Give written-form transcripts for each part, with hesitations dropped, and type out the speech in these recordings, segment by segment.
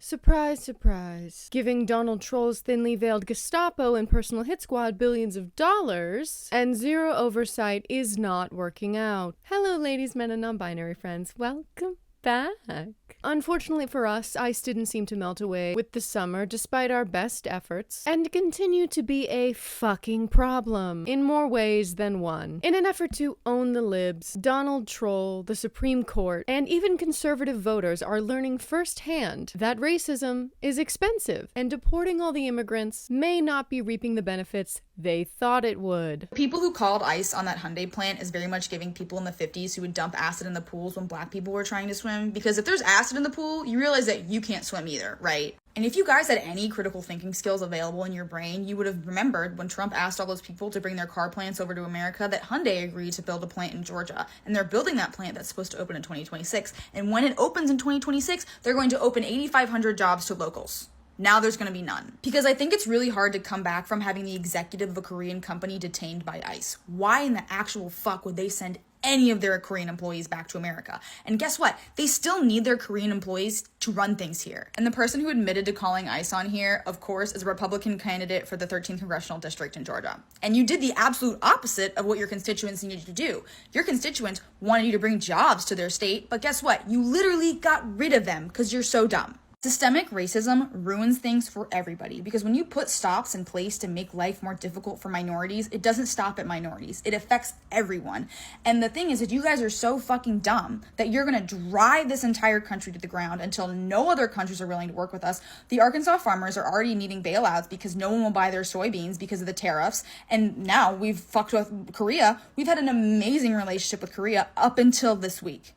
Surprise, surprise. Giving Donald Troll's thinly veiled Gestapo and personal hit squad billions of dollars and zero oversight is not working out. Hello, ladies, men, and non-binary friends. Welcome back. Unfortunately for us, ICE didn't seem to melt away with the summer despite our best efforts, and continue to be a fucking problem in more ways than one. In an effort to own the libs, Donald Troll, the Supreme Court, and even conservative voters are learning firsthand that racism is expensive, and deporting all the immigrants may not be reaping the benefits they thought it would. People who called ICE on that Hyundai plant is very much giving people in the 50s who would dump acid in the pools when black people were trying to swim, because if there's acid in the pool, you realize that you can't swim either, right? And if you guys had any critical thinking skills available in your brain, you would have remembered when Trump asked all those people to bring their car plants over to America that Hyundai agreed to build a plant in Georgia. And they're building that plant that's supposed to open in 2026. And when it opens in 2026, they're going to open 8,500 jobs to locals. Now there's going to be none. Because I think it's really hard to come back from having the executive of a Korean company detained by ICE. Why in the actual fuck would they send any of their Korean employees back to America? And guess what? They still need their Korean employees to run things here. And the person who admitted to calling ICE on here, of course, is a Republican candidate for the 13th Congressional District in Georgia. And you did the absolute opposite of what your constituents needed you to do. Your constituents wanted you to bring jobs to their state, but guess what? You literally got rid of them because you're so dumb. Systemic racism ruins things for everybody, because when you put stops in place to make life more difficult for minorities, it doesn't stop at minorities. It affects everyone. And the thing is that you guys are so fucking dumb that you're going to drive this entire country to the ground until no other countries are willing to work with us. The Arkansas farmers are already needing bailouts because no one will buy their soybeans because of the tariffs. And now we've fucked with Korea. We've had an amazing relationship with Korea up until this week.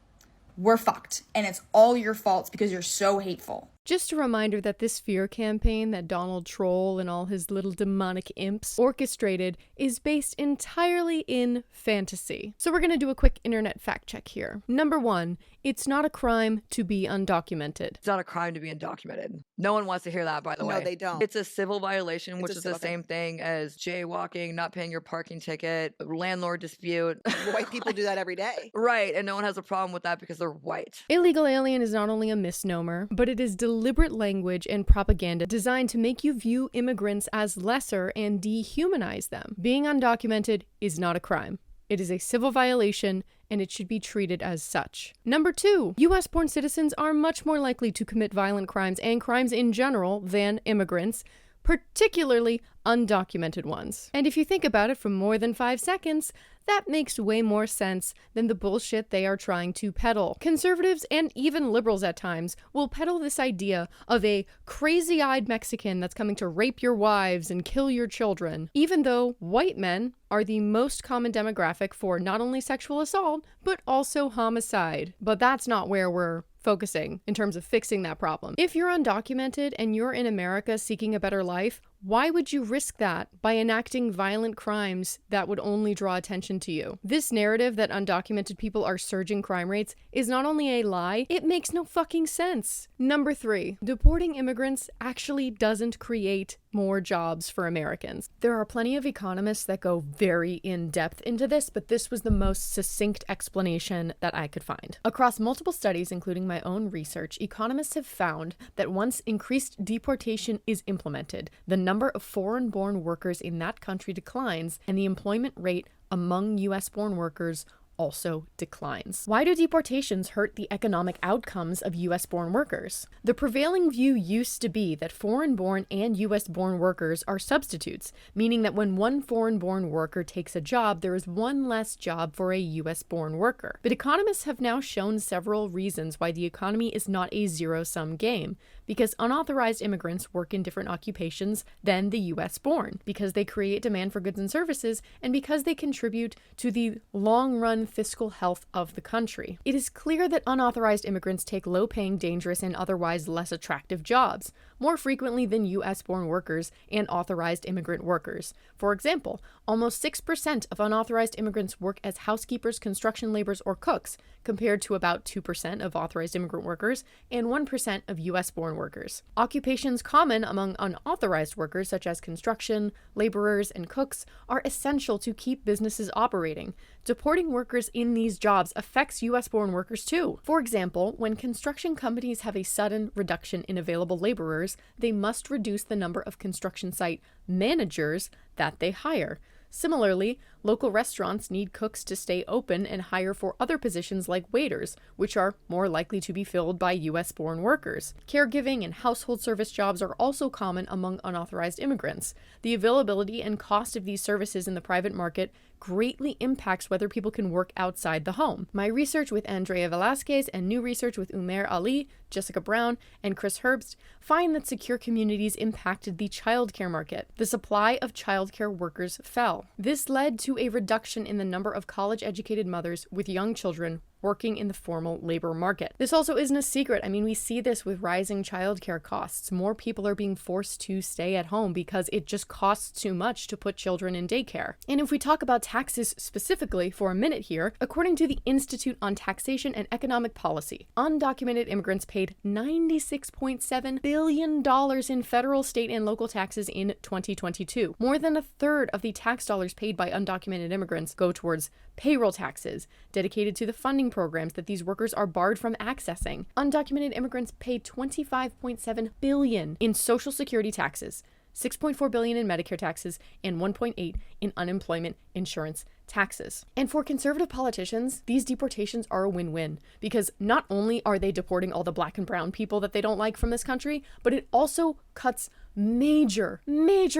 We're fucked. And it's all your faults because you're so hateful. Just a reminder that this fear campaign that Donald Troll and all his little demonic imps orchestrated is based entirely in fantasy. So we're going to do a quick internet fact check here. Number 1, it's not a crime to be undocumented. It's not a crime to be undocumented. No one wants to hear that, by the way. No, they don't. It's a civil violation, which is the same thing as jaywalking, not paying your parking ticket, landlord dispute. White people do that every day. Right, and no one has a problem with that because they're white. Illegal alien is not only a misnomer, but it is deliberate language and propaganda designed to make you view immigrants as lesser and dehumanize them. Being undocumented is not a crime. It is a civil violation, and it should be treated as such. Number 2, US-born citizens are much more likely to commit violent crimes and crimes in general than immigrants, particularly undocumented ones. And if you think about it for more than 5 seconds, that makes way more sense than the bullshit they are trying to peddle. Conservatives and even liberals at times will peddle this idea of a crazy-eyed Mexican that's coming to rape your wives and kill your children, even though white men are the most common demographic for not only sexual assault, but also homicide. But that's not where we're focusing in terms of fixing that problem. If you're undocumented and you're in America seeking a better life, why would you risk that by enacting violent crimes that would only draw attention to you? This narrative that undocumented people are surging crime rates is not only a lie, it makes no fucking sense. Number 3, deporting immigrants actually doesn't create more jobs for Americans. There are plenty of economists that go very in-depth into this, but this was the most succinct explanation that I could find. Across multiple studies, including my own research, economists have found that once increased deportation is implemented, the number of foreign-born workers in that country declines, and the employment rate among US-born workers also declines. Why do deportations hurt the economic outcomes of US-born workers? The prevailing view used to be that foreign-born and US-born workers are substitutes, meaning that when one foreign-born worker takes a job, there is one less job for a US-born worker. But economists have now shown several reasons why the economy is not a zero-sum game, because unauthorized immigrants work in different occupations than the US-born, because they create demand for goods and services, and because they contribute to the long-run fiscal health of the country. It is clear that unauthorized immigrants take low-paying, dangerous, and otherwise less attractive jobs, more frequently than US-born workers and authorized immigrant workers. For example, almost 6% of unauthorized immigrants work as housekeepers, construction laborers, or cooks, compared to about 2% of authorized immigrant workers and 1% of US-born workers. Occupations common among unauthorized workers, such as construction, laborers, and cooks, are essential to keep businesses operating. Deporting workers workers in these jobs affects US-born workers too. For example, when construction companies have a sudden reduction in available laborers, they must reduce the number of construction site managers that they hire. Similarly, local restaurants need cooks to stay open and hire for other positions like waiters, which are more likely to be filled by US-born workers. Caregiving and household service jobs are also common among unauthorized immigrants. The availability and cost of these services in the private market greatly impacts whether people can work outside the home. My research with Andrea Velasquez and new research with Umair Ali, Jessica Brown, and Chris Herbst find that secure communities impacted the childcare market. The supply of childcare workers fell. This led to a reduction in the number of college-educated mothers with young children working in the formal labor market. This also isn't a secret. I mean, we see this with rising childcare costs. More people are being forced to stay at home because it just costs too much to put children in daycare. And if we talk about taxes specifically for a minute here, according to the Institute on Taxation and Economic Policy, undocumented immigrants paid $96.7 billion in federal, state, and local taxes in 2022. More than a third of the tax dollars paid by undocumented immigrants go towards payroll taxes, dedicated to the funding programs that these workers are barred from accessing. Undocumented immigrants paid $25.7 billion in Social Security taxes, $6.4 billion in Medicare taxes, and $1.8 in unemployment insurance taxes. And for conservative politicians, these deportations are a win-win because not only are they deporting all the black and brown people that they don't like from this country, but it also cuts major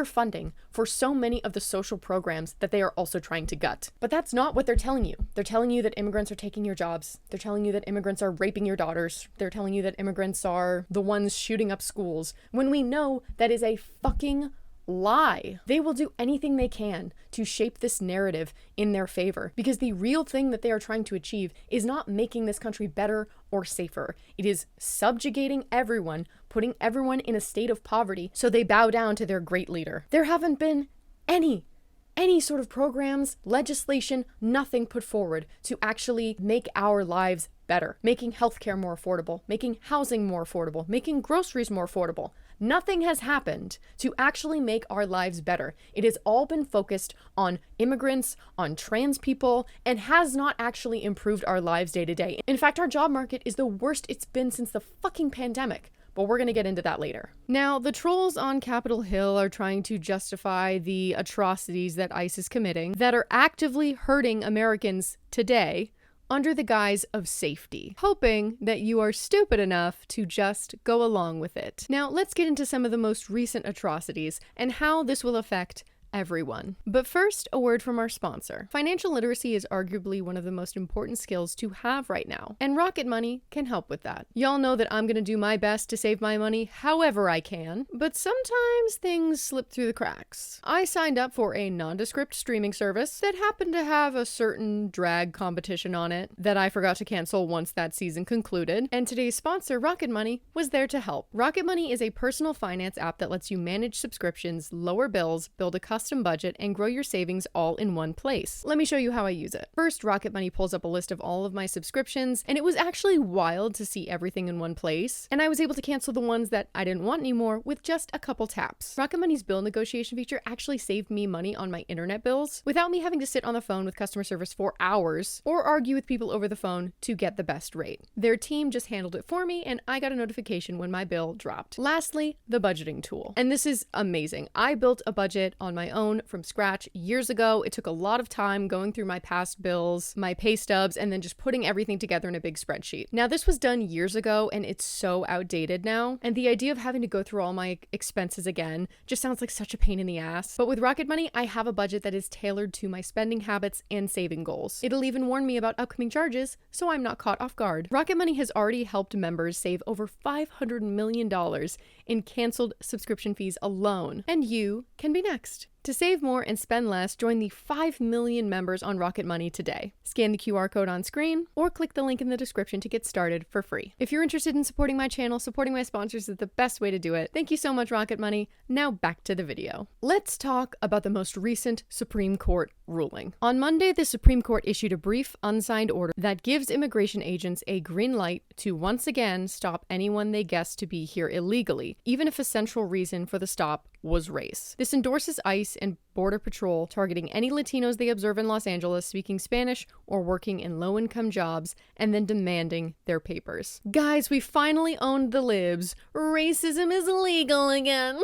funding for so many of the social programs that they are also trying to gut. But that's not what they're telling you. They're telling you that immigrants are taking your jobs. They're telling you that immigrants are raping your daughters. They're telling you that immigrants are the ones shooting up schools, when we know that is a fucking lie. They will do anything they can to shape this narrative in their favor because the real thing that they are trying to achieve is not making this country better or safer. It is subjugating everyone, putting everyone in a state of poverty so they bow down to their great leader. There haven't been any sort of programs, legislation, nothing put forward to actually make our lives better, making healthcare more affordable, making housing more affordable, making groceries more affordable. Nothing has happened to actually make our lives better. It has all been focused on immigrants, on trans people, and has not actually improved our lives day to day. In fact, our job market is the worst it's been since the fucking pandemic. But we're going to get into that later. Now, the trolls on Capitol Hill are trying to justify the atrocities that ICE is committing that are actively hurting Americans today under the guise of safety, hoping that you are stupid enough to just go along with it. Now, let's get into some of the most recent atrocities and how this will affect everyone. But first, a word from our sponsor. Financial literacy is arguably one of the most important skills to have right now, and Rocket Money can help with that. Y'all know that I'm gonna do my best to save my money however I can, but sometimes things slip through the cracks. I signed up for a nondescript streaming service that happened to have a certain drag competition on it that I forgot to cancel once that season concluded, and today's sponsor, Rocket Money, was there to help. Rocket Money is a personal finance app that lets you manage subscriptions, lower bills, build a custom budget, and grow your savings all in one place. Let me show you how I use it. First, Rocket Money pulls up a list of all of my subscriptions, and it was actually wild to see everything in one place, and I was able to cancel the ones that I didn't want anymore with just a couple taps. Rocket Money's bill negotiation feature actually saved me money on my internet bills without me having to sit on the phone with customer service for hours or argue with people over the phone to get the best rate. Their team just handled it for me, and I got a notification when my bill dropped. Lastly, the budgeting tool. And this is amazing. I built a budget on my own from scratch years ago. It took a lot of time going through my past bills, my pay stubs, and then just putting everything together in a big spreadsheet. Now, this was done years ago and it's so outdated now. And the idea of having to go through all my expenses again just sounds like such a pain in the ass. But with Rocket Money, I have a budget that is tailored to my spending habits and saving goals. It'll even warn me about upcoming charges so I'm not caught off guard. Rocket Money has already helped members save over $500 million in canceled subscription fees alone. And you can be next. To save more and spend less, join the 5 million members on Rocket Money today. Scan the QR code on screen or click the link in the description to get started for free. If you're interested in supporting my channel, supporting my sponsors is the best way to do it. Thank you so much, Rocket Money. Now back to the video. Let's talk about the most recent Supreme Court ruling. On Monday, the Supreme Court issued a brief, unsigned order that gives immigration agents a green light to once again stop anyone they guess to be here illegally, even if a central reason for the stop was race. This endorses ICE and Border Patrol targeting any Latinos they observe in Los Angeles speaking Spanish or working in low-income jobs, and then demanding their papers. Guys, we finally owned the libs. Racism is illegal again.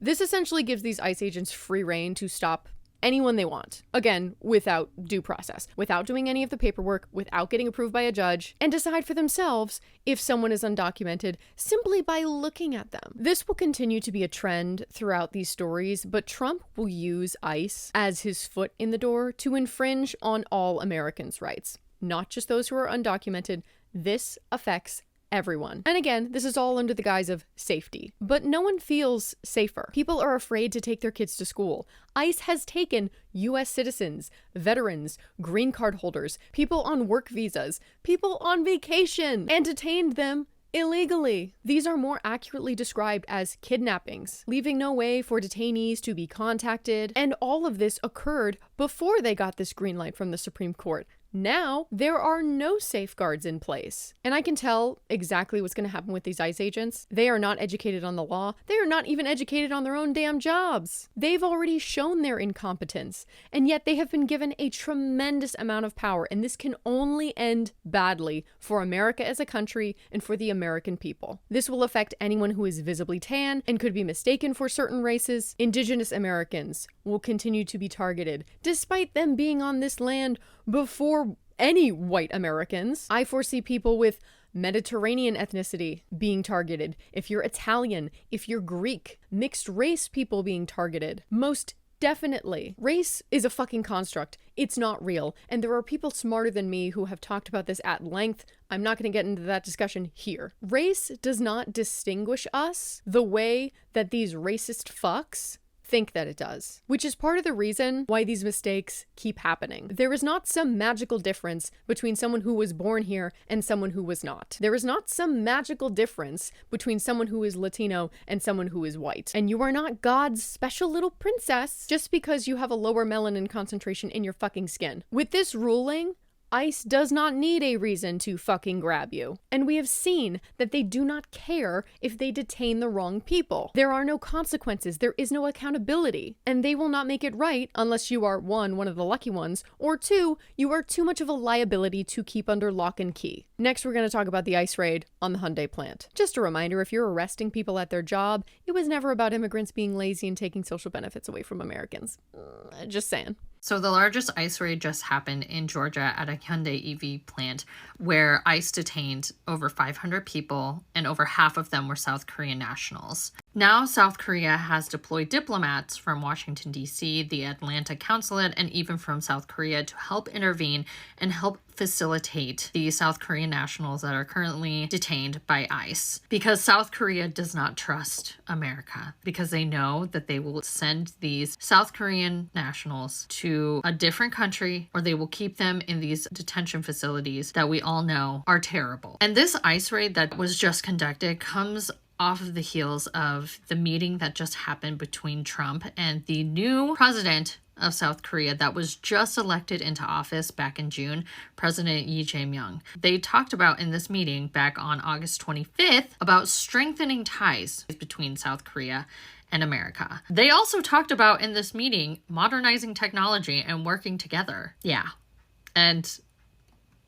This essentially gives these ICE agents free rein to stop anyone they want. Again, without due process, without doing any of the paperwork, without getting approved by a judge, and decide for themselves if someone is undocumented simply by looking at them. This will continue to be a trend throughout these stories, but Trump will use ICE as his foot in the door to infringe on all Americans' rights, not just those who are undocumented. This affects everyone. And again, this is all under the guise of safety. But no one feels safer. People are afraid to take their kids to school. ICE has taken US citizens, veterans, green card holders, people on work visas, people on vacation, and detained them illegally. These are more accurately described as kidnappings, leaving no way for detainees to be contacted. And all of this occurred before they got this green light from the Supreme Court. Now, there are no safeguards in place. And I can tell exactly what's going to happen with these ICE agents. They are not educated on the law. They are not even educated on their own damn jobs. They've already shown their incompetence, and yet they have been given a tremendous amount of power, and this can only end badly for America as a country and for the American people. This will affect anyone who is visibly tan and could be mistaken for certain races. Indigenous Americans will continue to be targeted, despite them being on this land before any white Americans. I foresee people with Mediterranean ethnicity being targeted. If you're Italian, if you're Greek, mixed race people being targeted. Most definitely. Race is a fucking construct. It's not real. And there are people smarter than me who have talked about this at length. I'm not going to get into that discussion here. Race does not distinguish us the way that these racist fucks think that it does, which is part of the reason why these mistakes keep happening. There is not some magical difference between someone who was born here and someone who was not. There is not some magical difference between someone who is Latino and someone who is white. And you are not God's special little princess just because you have a lower melanin concentration in your fucking skin. With this ruling, ICE does not need a reason to fucking grab you. And we have seen that they do not care if they detain the wrong people. There are no consequences. There is no accountability. And they will not make it right unless you are, one of the lucky ones, or two, you are too much of a liability to keep under lock and key. Next, we're going to talk about the ICE raid on the Hyundai plant. Just a reminder, if you're arresting people at their job, it was never about immigrants being lazy and taking social benefits away from Americans. Just saying. So the largest ICE raid just happened in Georgia at a Hyundai EV plant where ICE detained over 500 people and over half of them were South Korean nationals. Now South Korea has deployed diplomats from Washington, D.C., the Atlanta consulate, and even from South Korea to help intervene and help facilitate the South Korean nationals that are currently detained by ICE. Because South Korea does not trust America, because they know that they will send these South Korean nationals to a different country, or they will keep them in these detention facilities that we all know are terrible. And this ICE raid that was just conducted comes off of the heels of the meeting that just happened between Trump and the new president of South Korea that was just elected into office back in June, President Lee Jae-myung. They talked about in this meeting back on August 25th about strengthening ties between South Korea and America. They also talked about in this meeting modernizing technology and working together. Yeah. And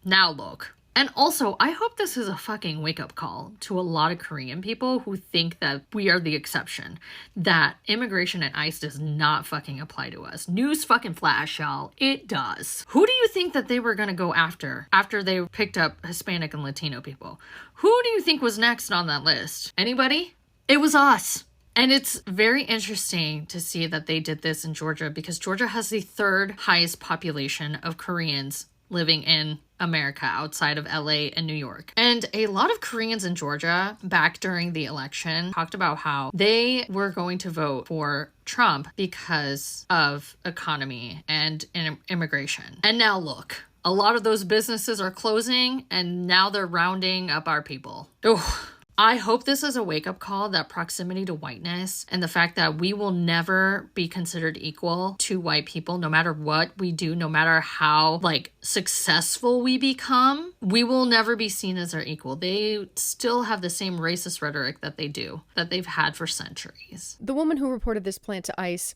now look. And also, I hope this is a fucking wake-up call to a lot of Korean people who think that we are the exception, that immigration and ICE does not fucking apply to us. News fucking flash, y'all. It does. Who do you think that they were gonna go after they picked up Hispanic and Latino people? Who do you think was next on that list? Anybody? It was us. And it's very interesting to see that they did this in Georgia because Georgia has the third highest population of Koreans living in America outside of LA and New York. And a lot of Koreans in Georgia back during the election talked about how they were going to vote for Trump because of economy and immigration. And now look, a lot of those businesses are closing and now they're rounding up our people. Ugh. I hope this is a wake-up call that proximity to whiteness and the fact that we will never be considered equal to white people, no matter what we do, no matter how, successful we become, we will never be seen as their equal. They still have the same racist rhetoric that they've had for centuries. The woman who reported this plant to ICE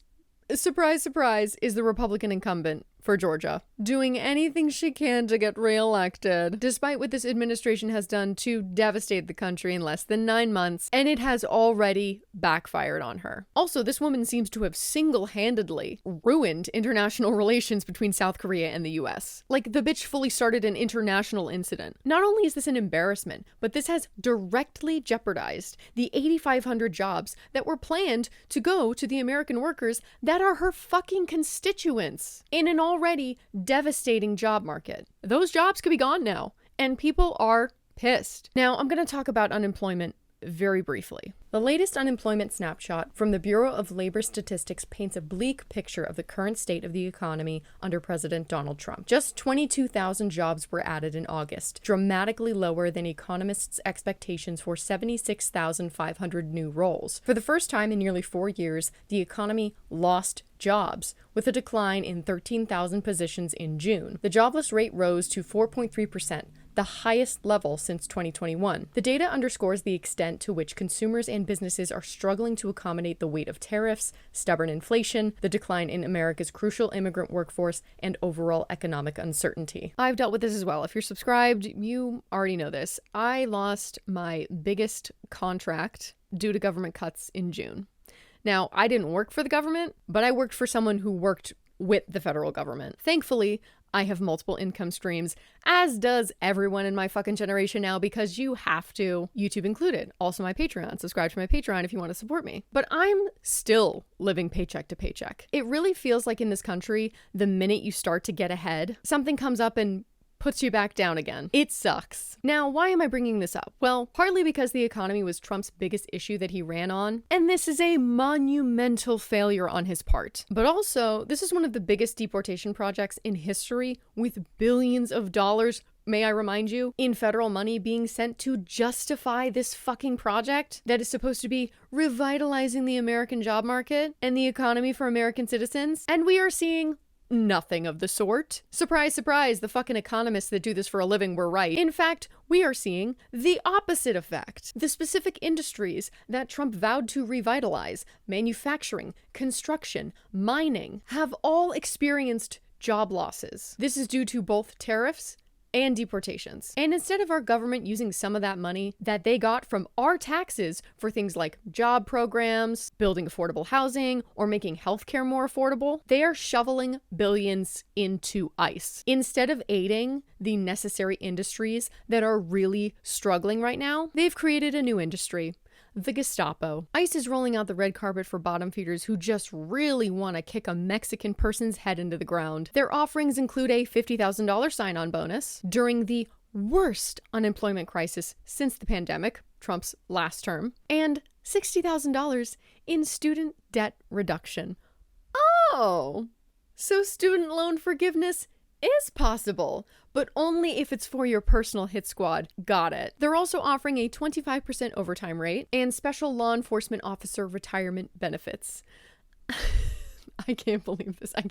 surprise, surprise, is the Republican incumbent for Georgia, doing anything she can to get reelected, despite what this administration has done to devastate the country in less than 9 months, and it has already backfired on her. Also, this woman seems to have single-handedly ruined international relations between South Korea and the US. Like, the bitch fully started an international incident. Not only is this an embarrassment, but this has directly jeopardized the 8,500 jobs that were planned to go to the American workers that are her fucking constituents in an already devastating job market. Those jobs could be gone now, and people are pissed. Now, I'm going to talk about unemployment very briefly. The latest unemployment snapshot from the Bureau of Labor Statistics paints a bleak picture of the current state of the economy under President Donald Trump. Just 22,000 jobs were added in August, dramatically lower than economists' expectations for 76,500 new roles. For the first time in nearly 4 years, the economy lost jobs, with a decline in 13,000 positions in June. The jobless rate rose to 4.3%, the highest level since 2021. The data underscores the extent to which consumers and businesses are struggling to accommodate the weight of tariffs, stubborn inflation, the decline in America's crucial immigrant workforce, and overall economic uncertainty. I've dealt with this as well. If you're subscribed, you already know this. I lost my biggest contract due to government cuts in June. Now, I didn't work for the government, but I worked for someone who worked with the federal government. Thankfully, I have multiple income streams, as does everyone in my fucking generation now, because you have to, YouTube included. Also my Patreon. Subscribe to my Patreon if you want to support me. But I'm still living paycheck to paycheck. It really feels like in this country, the minute you start to get ahead, something comes up and puts you back down again. It sucks. Now, why am I bringing this up? Well, partly because the economy was Trump's biggest issue that he ran on, and this is a monumental failure on his part. But also, this is one of the biggest deportation projects in history, with billions of dollars, may I remind you, in federal money being sent to justify this fucking project that is supposed to be revitalizing the American job market and the economy for American citizens. And we are seeing nothing of the sort. Surprise, surprise, the fucking economists that do this for a living were right. In fact, we are seeing the opposite effect. The specific industries that Trump vowed to revitalize, manufacturing, construction, mining, have all experienced job losses. This is due to both tariffs and deportations. And instead of our government using some of that money that they got from our taxes for things like job programs, building affordable housing, or making healthcare more affordable, they are shoveling billions into ICE. Instead of aiding the necessary industries that are really struggling right now, they've created a new industry. The Gestapo. ICE is rolling out the red carpet for bottom feeders who just really want to kick a Mexican person's head into the ground. Their offerings include a $50,000 sign-on bonus during the worst unemployment crisis since the pandemic, Trump's last term, and $60,000 in student debt reduction. Oh, so student loan forgiveness is possible, but only if it's for your personal hit squad. Got it. They're also offering a 25% overtime rate and special law enforcement officer retirement benefits. I can't believe this. I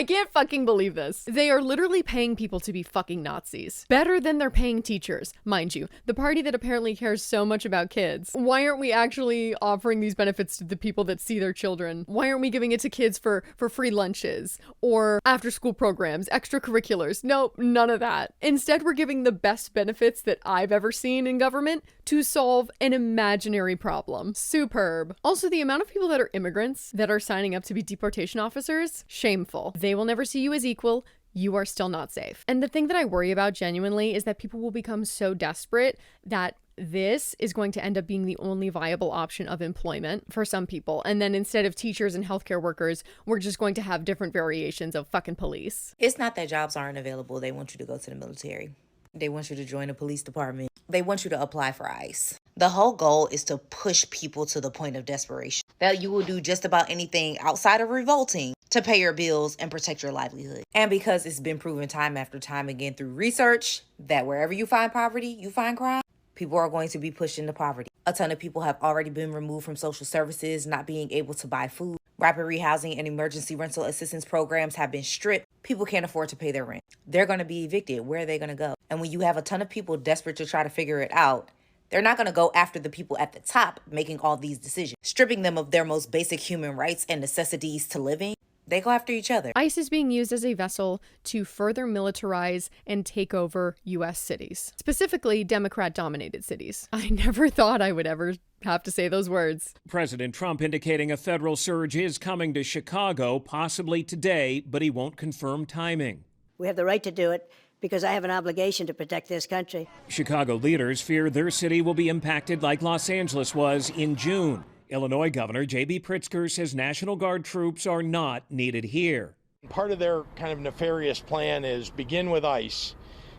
can't fucking believe this. They are literally paying people to be fucking Nazis. Better than they're paying teachers, mind you. The party that apparently cares so much about kids. Why aren't we actually offering these benefits to the people that see their children? Why aren't we giving it to kids for free lunches or after school programs, extracurriculars? Nope, none of that. Instead, we're giving the best benefits that I've ever seen in government to solve an imaginary problem. Superb. Also, the amount of people that are immigrants that are signing up to be deportation officers, shameful. They will never see you as equal. You are still not safe. And the thing that I worry about genuinely is that people will become so desperate that this is going to end up being the only viable option of employment for some people. And then instead of teachers and healthcare workers, we're just going to have different variations of fucking police. It's not that jobs aren't available. They want you to go to the military. They want you to join the police department. They want you to apply for ICE. The whole goal is to push people to the point of desperation. That you will do just about anything outside of revolting to pay your bills and protect your livelihood. And because it's been proven time after time again through research that wherever you find poverty, you find crime, people are going to be pushed into poverty. A ton of people have already been removed from social services, not being able to buy food. Rapid rehousing and emergency rental assistance programs have been stripped. People can't afford to pay their rent. They're going to be evicted. Where are they going to go? And when you have a ton of people desperate to try to figure it out, they're not going to go after the people at the top making all these decisions, stripping them of their most basic human rights and necessities to living. They go after each other. ICE is being used as a vessel to further militarize and take over U.S. cities, specifically Democrat-dominated cities. I never thought I would ever have to say those words. President Trump indicating a federal surge is coming to Chicago, possibly today, but he won't confirm timing. We have the right to do it because I have an obligation to protect this country. Chicago leaders fear their city will be impacted like Los Angeles was in June. Illinois Governor J.B. Pritzker says National Guard troops are not needed here. Part of their kind of nefarious plan is begin with ICE,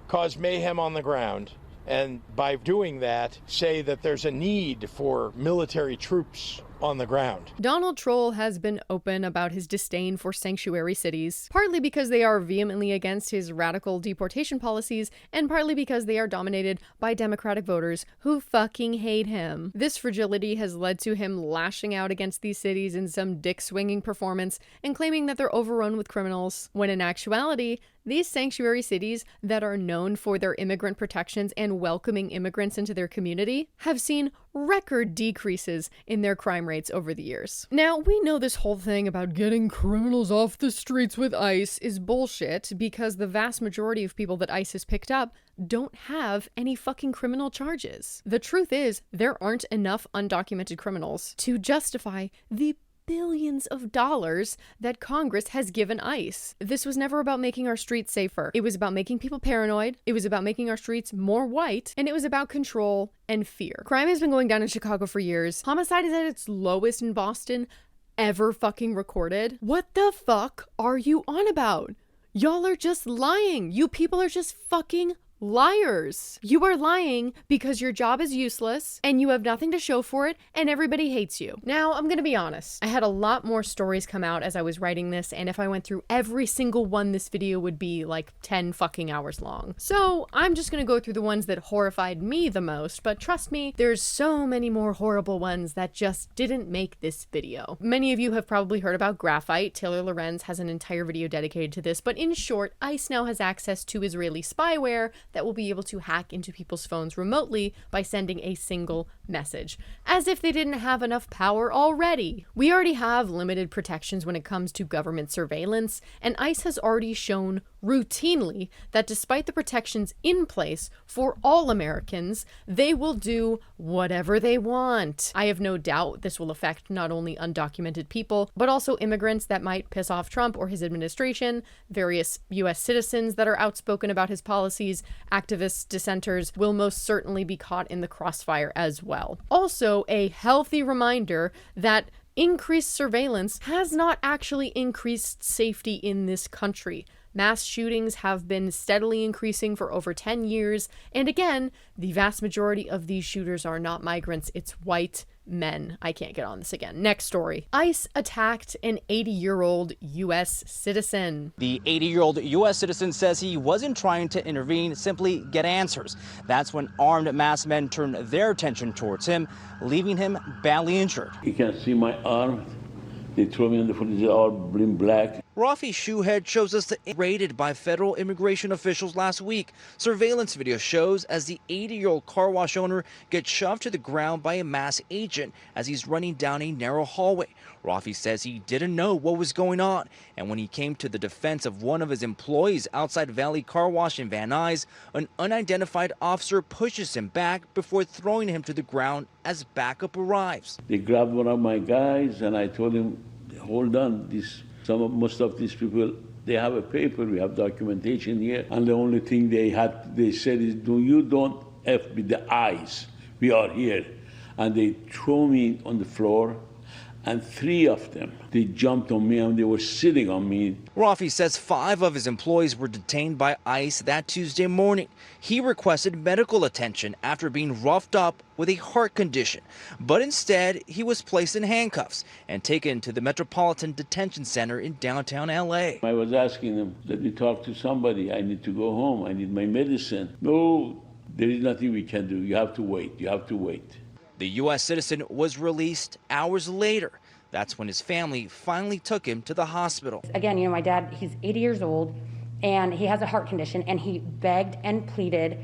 cause mayhem on the ground, and by doing that, say that there's a need for military troops on the ground. Donald Troll has been open about his disdain for sanctuary cities, partly because they are vehemently against his radical deportation policies, and partly because they are dominated by Democratic voters who fucking hate him. This fragility has led to him lashing out against these cities in some dick-swinging performance and claiming that they're overrun with criminals, when in actuality, these sanctuary cities that are known for their immigrant protections and welcoming immigrants into their community have seen record decreases in their crime rates over the years. Now, we know this whole thing about getting criminals off the streets with ICE is bullshit because the vast majority of people that ICE has picked up don't have any fucking criminal charges. The truth is, there aren't enough undocumented criminals to justify the billions of dollars that Congress has given ICE. This was never about making our streets safer. It was about making people paranoid. It was about making our streets more white. And it was about control and fear. Crime has been going down in Chicago for years. Homicide is at its lowest in Boston ever fucking recorded. What the fuck are you on about? Y'all are just lying. You people are just fucking liars. You are lying because your job is useless and you have nothing to show for it and everybody hates you. Now, I'm gonna be honest. I had a lot more stories come out as I was writing this, and if I went through every single one, this video would be like 10 fucking hours long. So I'm just gonna go through the ones that horrified me the most, but trust me, there's so many more horrible ones that just didn't make this video. Many of you have probably heard about graphite. Taylor Lorenz has an entire video dedicated to this, but in short, ICE now has access to Israeli spyware that will be able to hack into people's phones remotely by sending a single message, as if they didn't have enough power already. We already have limited protections when it comes to government surveillance, and ICE has already shown routinely that despite the protections in place for all Americans, they will do whatever they want. I have no doubt this will affect not only undocumented people, but also immigrants that might piss off Trump or his administration, various US citizens that are outspoken about his policies, activists, dissenters will most certainly be caught in the crossfire as well. Also, a healthy reminder that increased surveillance has not actually increased safety in this country. Mass shootings have been steadily increasing for over 10 years, and again, the vast majority of these shooters are not migrants, it's white men. I can't get on this again. Next story. ICE attacked an 80-year-old U.S. citizen. The 80-year-old U.S. citizen says he wasn't trying to intervene, simply get answers. That's when armed masked men turned their attention towards him, leaving him badly injured. You can see my arm. They threw me on the foot. It's all black. Rafi Shoehead shows us the raided by federal immigration officials last week. Surveillance video shows as the 80-year-old car wash owner gets shoved to the ground by a masked agent as he's running down a narrow hallway. Rafi says he didn't know what was going on, and when he came to the defense of one of his employees outside Valley Car Wash in Van Nuys, an unidentified officer pushes him back before throwing him to the ground as backup arrives. They grabbed one of my guys, and I told him, hold on, most of these people, they have a paper, we have documentation here, and the only thing they said is, you don't F with the eyes, we are here. And they threw me on the floor, and 3 of them, they jumped on me and they were sitting on me. Rafi says 5 of his employees were detained by ICE that Tuesday morning. He requested medical attention after being roughed up with a heart condition, but instead he was placed in handcuffs and taken to the Metropolitan Detention Center in downtown LA. I was asking them, let me talk to somebody, I need to go home, I need my medicine. No, there is nothing we can do, you have to wait, you have to wait. The U.S. citizen was released hours later. That's when his family finally took him to the hospital. Again, my dad, he's 80 years old, and he has a heart condition, and he begged and pleaded,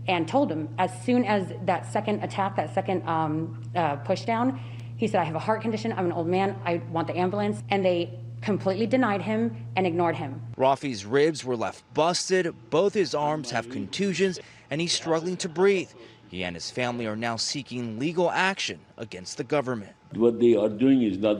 and told him as soon as that second attack, that second push down, He said, I have a heart condition, I'm an old man, I want the ambulance. And they completely denied him and ignored him. Rafi's ribs were left busted, both his arms have contusions, and he's struggling to breathe. He and his family are now seeking legal action against the government. What they are doing is not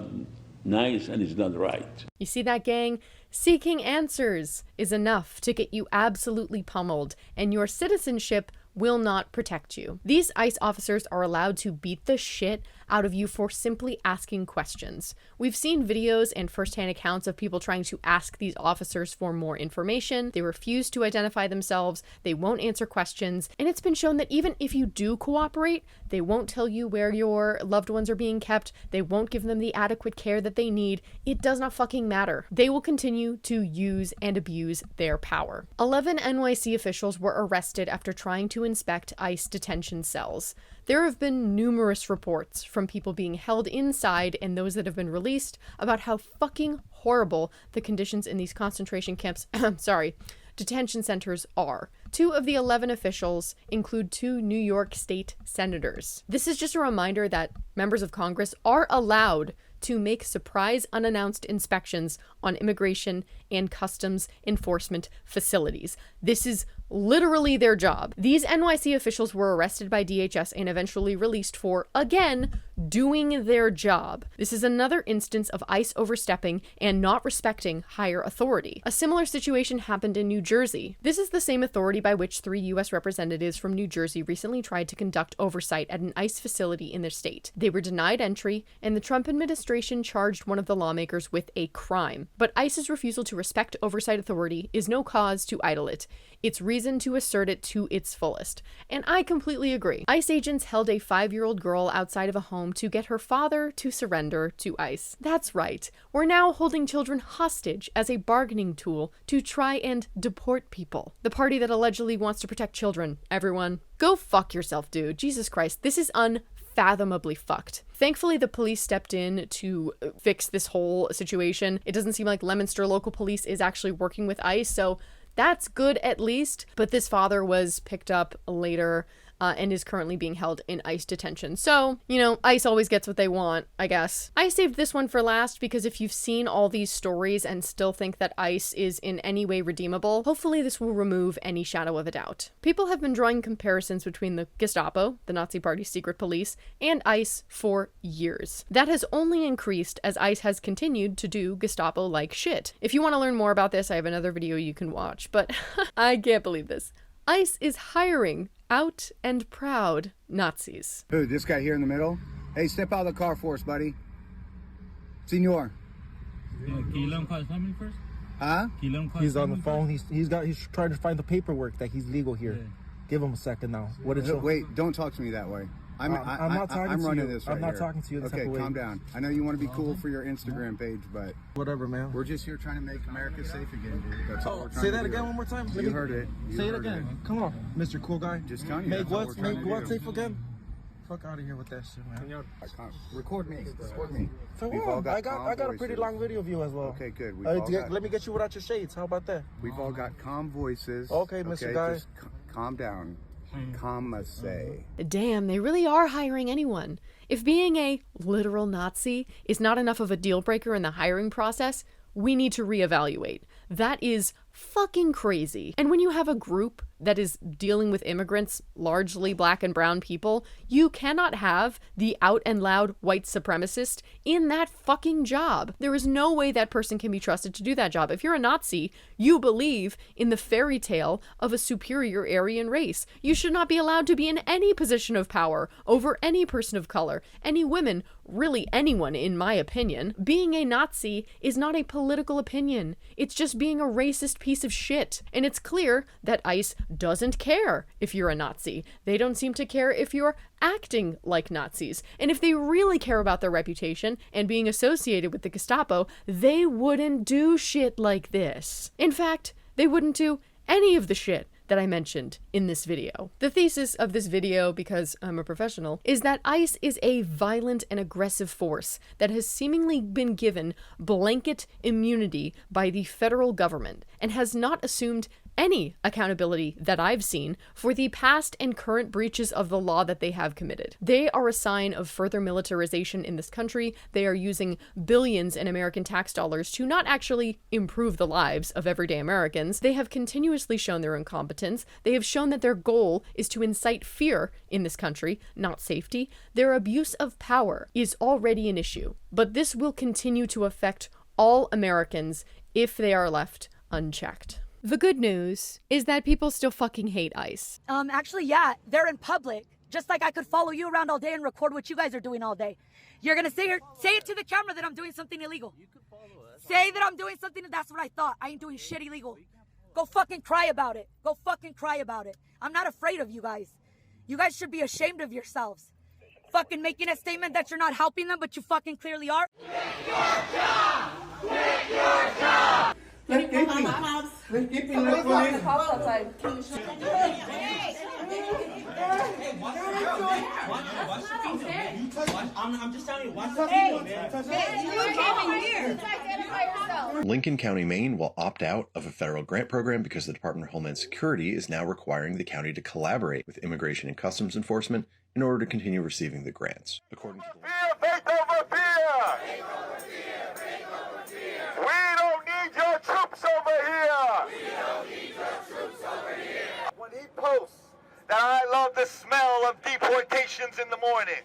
nice and it's not right. You see that, gang? Seeking answers is enough to get you absolutely pummeled, and your citizenship will not protect you. These ICE officers are allowed to beat the shit out of you for simply asking questions. We've seen videos and firsthand accounts of people trying to ask these officers for more information. They refuse to identify themselves, they won't answer questions, and it's been shown that even if you do cooperate, they won't tell you where your loved ones are being kept, they won't give them the adequate care that they need. It does not fucking matter. They will continue to use and abuse their power. 11 NYC officials were arrested after trying to inspect ICE detention cells. There have been numerous reports from people being held inside and those that have been released about how fucking horrible the conditions in these concentration camps, detention centers are. 2 of the 11 officials include 2 New York state senators. This is just a reminder that members of Congress are allowed to make surprise unannounced inspections on immigration and customs enforcement facilities. This is literally their job. These NYC officials were arrested by DHS and eventually released for, again, doing their job. This is another instance of ICE overstepping and not respecting higher authority. A similar situation happened in New Jersey. This is the same authority by which 3 U.S. representatives from New Jersey recently tried to conduct oversight at an ICE facility in their state. They were denied entry, and the Trump administration charged one of the lawmakers with a crime. But ICE's refusal to respect oversight authority is no cause to idle it. It's reason to assert it to its fullest. And I completely agree. ICE agents held a 5-year-old girl outside of a home to get her father to surrender to ICE. That's right. We're now holding children hostage as a bargaining tool to try and deport people. The party that allegedly wants to protect children, everyone, go fuck yourself, dude. Jesus Christ, this is unfathomably fucked. Thankfully, the police stepped in to fix this whole situation. It doesn't seem like Leominster local police is actually working with ICE, so that's good at least. But this father was picked up later and is currently being held in ICE detention. So, ICE always gets what they want, I guess. I saved this one for last because if you've seen all these stories and still think that ICE is in any way redeemable, hopefully this will remove any shadow of a doubt. People have been drawing comparisons between the Gestapo, the Nazi Party's secret police, and ICE for years. That has only increased as ICE has continued to do Gestapo-like shit. If you want to learn more about this, I have another video you can watch, but I can't believe this. ICE is hiring out and proud Nazis. Who, this guy here in the middle? Hey, step out of the car for us, buddy. Senor. Can you let him call his family first? Huh? Can you let him call He's his on the family phone. He's trying to find the paperwork that he's legal here. Yeah. Give him a second now. What is Wait, don't talk to me that way. I'm not talking I'm to running you. this right I'm not here. talking to you this Okay, type of way. calm down. I know you want to be cool for your Instagram page, but whatever, man. we're just here trying to make America safe again, dude. That's all we're trying Say to that do. again one more time. You heard it. Say it again. Come on, Mr. Cool Guy. Just telling you. Make that's all what? we're trying Make to what do. safe again? Fuck out of here with that shit, man. Record me. Record me. For We've what? all got I got a pretty voices. long video of you as well. Okay, good. We've all got, Let me get you without your shades. How about that? we've all got calm voices. Okay, Mr. Guy. Just calm down. Calm must say. Damn, they really are hiring anyone. If being a literal Nazi is not enough of a deal breaker in the hiring process, we need to reevaluate. That is fucking crazy. And when you have a group that is dealing with immigrants, largely black and brown people, you cannot have the out and loud white supremacist in that fucking job. There is no way that person can be trusted to do that job. If you're a Nazi, you believe in the fairy tale of a superior Aryan race. You should not be allowed to be in any position of power over any person of color, any women, really anyone, in my opinion. Being a Nazi is not a political opinion. It's just being a racist piece of shit. And it's clear that ICE doesn't care if you're a Nazi. They don't seem to care if you're acting like Nazis. And if they really care about their reputation and being associated with the Gestapo, they wouldn't do shit like this. In fact, they wouldn't do any of the shit that I mentioned in this video. The thesis of this video, because I'm a professional, is that ICE is a violent and aggressive force that has seemingly been given blanket immunity by the federal government and has not assumed any accountability that I've seen for the past and current breaches of the law that they have committed. They are a sign of further militarization in this country. They are using billions in American tax dollars to not actually improve the lives of everyday Americans. They have continuously shown their incompetence. They have shown that their goal is to incite fear in this country, not safety. Their abuse of power is already an issue, but this will continue to affect all Americans if they are left unchecked. The good news is that people still fucking hate ICE. Actually, yeah, they're in public. Just like I could follow you around all day and record what you guys are doing all day. You're gonna say it to the camera that I'm doing something illegal. You could follow us. Say that I'm doing something, that's what I thought. I ain't doing shit illegal. Go fucking cry about it. Go fucking cry about it. I'm not afraid of you guys. You guys should be ashamed of yourselves. Fucking making a statement that you're not helping them, but you fucking clearly are. Take your job! Take your job! Let's keep it. Let's go. The cops outside. I'm just telling you, watch the Lincoln County, Maine will opt out of a federal grant program because the Department of Homeland Security is now requiring the county to collaborate with Immigration and Customs Enforcement in order to continue receiving the grants. According to the We don't need your troops over here. When he posts that I love the smell of deportations in the morning,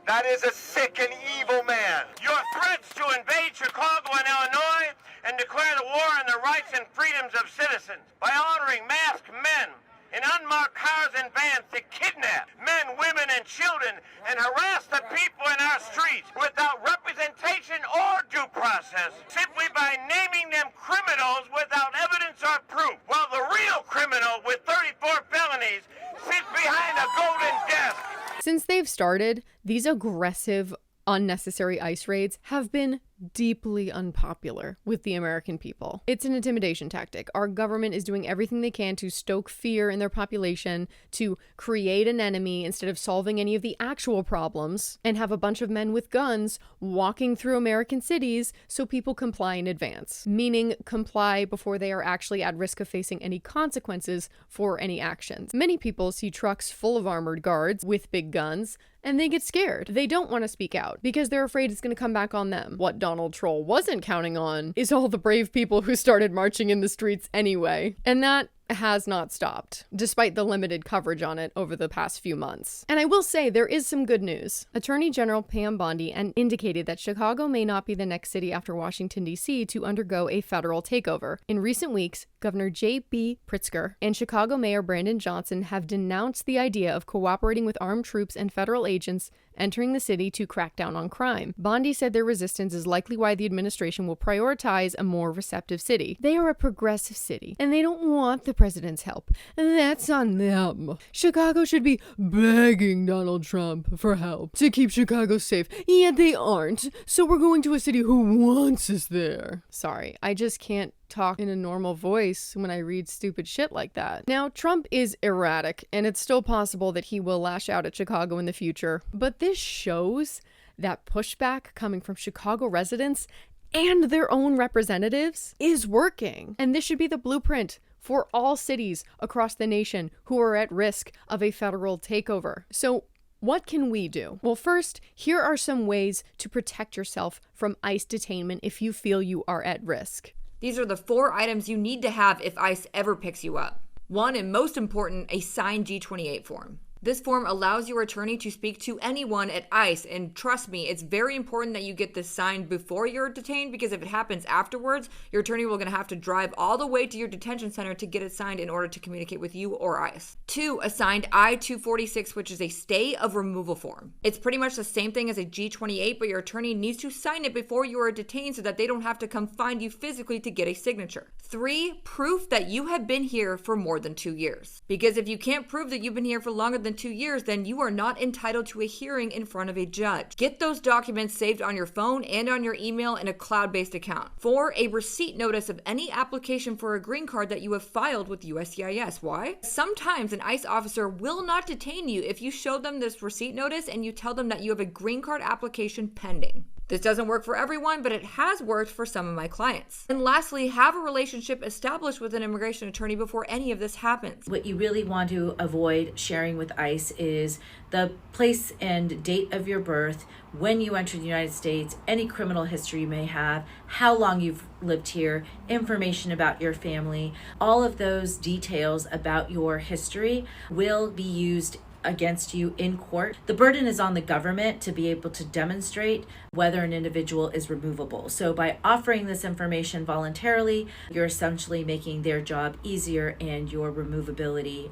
that is a sick and evil man. Your threats to invade Chicago and Illinois and declare the war on the rights and freedoms of citizens by ordering masked men in unmarked cars and vans to kidnap men, women, and children and harass the people in our streets without representation or due process, simply by naming them criminals without evidence or proof, while the real criminal with 34 felonies sits behind a golden desk. Since they've started, these aggressive, unnecessary ICE raids have been deeply unpopular with the American people. It's an intimidation tactic. Our government is doing everything they can to stoke fear in their population, to create an enemy instead of solving any of the actual problems, and have a bunch of men with guns walking through American cities so people comply in advance, meaning comply before they are actually at risk of facing any consequences for any actions. Many people see trucks full of armored guards with big guns, and they get scared. They don't want to speak out because they're afraid it's going to come back on them. What Donald Troll wasn't counting on is all the brave people who started marching in the streets anyway. And that has not stopped, despite the limited coverage on it over the past few months. And I will say there is some good news. Attorney General Pam Bondi indicated that Chicago may not be the next city after Washington, D.C. to undergo a federal takeover. In recent weeks, Governor J.B. Pritzker and Chicago Mayor Brandon Johnson have denounced the idea of cooperating with armed troops and federal agents entering the city to crack down on crime. Bondi said their resistance is likely why the administration will prioritize a more receptive city. They are a progressive city, and they don't want the president's help, and that's on them. Chicago should be begging Donald Trump for help to keep Chicago safe, yet they aren't, so we're going to a city who wants us there. Sorry, I just can't talk in a normal voice when I read stupid shit like that. Now, Trump is erratic, and it's still possible that he will lash out at Chicago in the future, but this shows that pushback coming from Chicago residents and their own representatives is working. And this should be the blueprint for all cities across the nation who are at risk of a federal takeover. So what can we do? Well, first, here are some ways to protect yourself from ICE detainment if you feel you are at risk. These are the 4 items you need to have if ICE ever picks you up. 1, and most important, a signed G28 form. This form allows your attorney to speak to anyone at ICE, and trust me, it's very important that you get this signed before you're detained, because if it happens afterwards, your attorney will have to drive all the way to your detention center to get it signed in order to communicate with you or ICE. 2, a signed I-246, which is a stay of removal form. It's pretty much the same thing as a G28, but your attorney needs to sign it before you are detained so that they don't have to come find you physically to get a signature. 3, proof that you have been here for more than 2 years. Because if you can't prove that you've been here for longer than 2 years, then you are not entitled to a hearing in front of a judge. Get those documents saved on your phone and on your email in a cloud-based account. 4, a receipt notice of any application for a green card that you have filed with USCIS. Why? Sometimes an ICE officer will not detain you if you show them this receipt notice and you tell them that you have a green card application pending. This doesn't work for everyone, but it has worked for some of my clients. And lastly, have a relationship established with an immigration attorney before any of this happens. What you really want to avoid sharing with ICE is the place and date of your birth, when you entered the United States, any criminal history you may have, how long you've lived here, information about your family. All of those details about your history will be used against you in court. The burden is on the government to be able to demonstrate whether an individual is removable. So by offering this information voluntarily, you're essentially making their job easier and your removability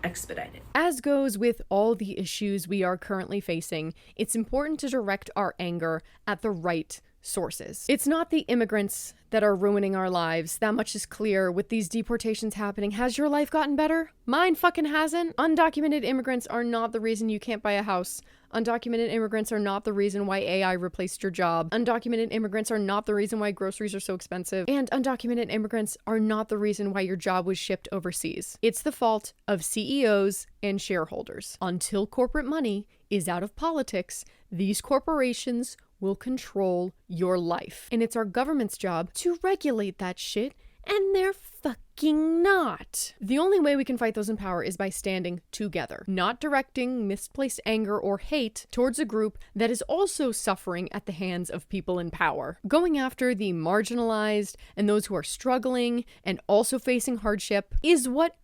expedited. As goes with all the issues we are currently facing, it's important to direct our anger at the right sources. It's not the immigrants that are ruining our lives. That much is clear with these deportations happening. Has your life gotten better? Mine fucking hasn't. Undocumented immigrants are not the reason you can't buy a house. Undocumented immigrants are not the reason why AI replaced your job. Undocumented immigrants are not the reason why groceries are so expensive. And undocumented immigrants are not the reason why your job was shipped overseas. It's the fault of CEOs and shareholders. Until corporate money is out of politics, these corporations will control your life. And it's our government's job to regulate that shit, and they're fucking not. The only way we can fight those in power is by standing together, not directing misplaced anger or hate towards a group that is also suffering at the hands of people in power. Going after the marginalized and those who are struggling and also facing hardship is what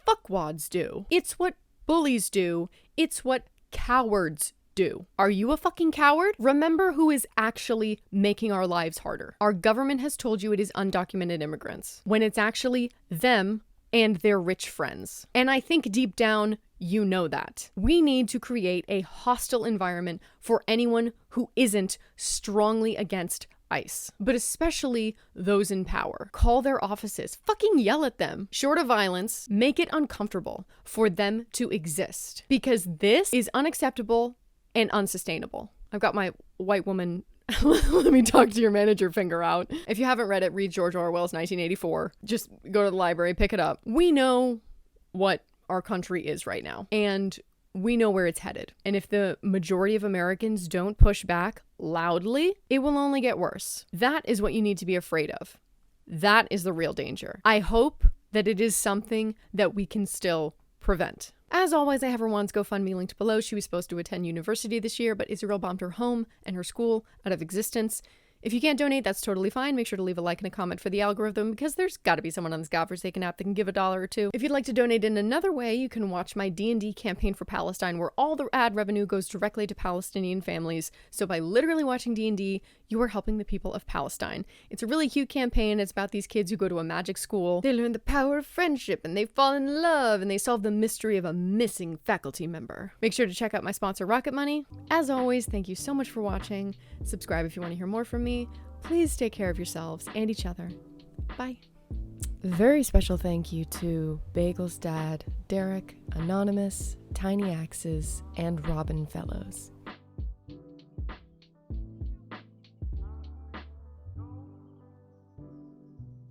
fuckwads do. It's what bullies do. It's what cowards do. Are you a fucking coward? Remember who is actually making our lives harder. Our government has told you it is undocumented immigrants, when it's actually them and their rich friends. And I think deep down, you know that. We need to create a hostile environment for anyone who isn't strongly against ICE, but especially those in power. Call their offices, fucking yell at them. Short of violence, make it uncomfortable for them to exist, because this is unacceptable and unsustainable. I've got my white woman, let me talk to your manager finger out. If you haven't read it, read George Orwell's 1984. Just go to the library, pick it up. We know what our country is right now, and we know where it's headed. And if the majority of Americans don't push back loudly, it will only get worse. That is what you need to be afraid of. That is the real danger. I hope that it is something that we can still prevent. As always, I have Rwan's GoFundMe linked below. She was supposed to attend university this year, but Israel bombed her home and her school out of existence. If you can't donate, that's totally fine. Make sure to leave a like and a comment for the algorithm, because there's got to be someone on this godforsaken app that can give $1 or $2. If you'd like to donate in another way, you can watch my D&D campaign for Palestine, where all the ad revenue goes directly to Palestinian families. So by literally watching D&D, you are helping the people of Palestine. It's a really cute campaign. It's about these kids who go to a magic school. They learn the power of friendship, and they fall in love, and they solve the mystery of a missing faculty member. Make sure to check out my sponsor, Rocket Money. As always, thank you so much for watching. Subscribe if you want to hear more from me. Please take care of yourselves and each other. Bye. Very special thank you to Bagel's dad, Derek, Anonymous, Tiny Axes, and Robin Fellows.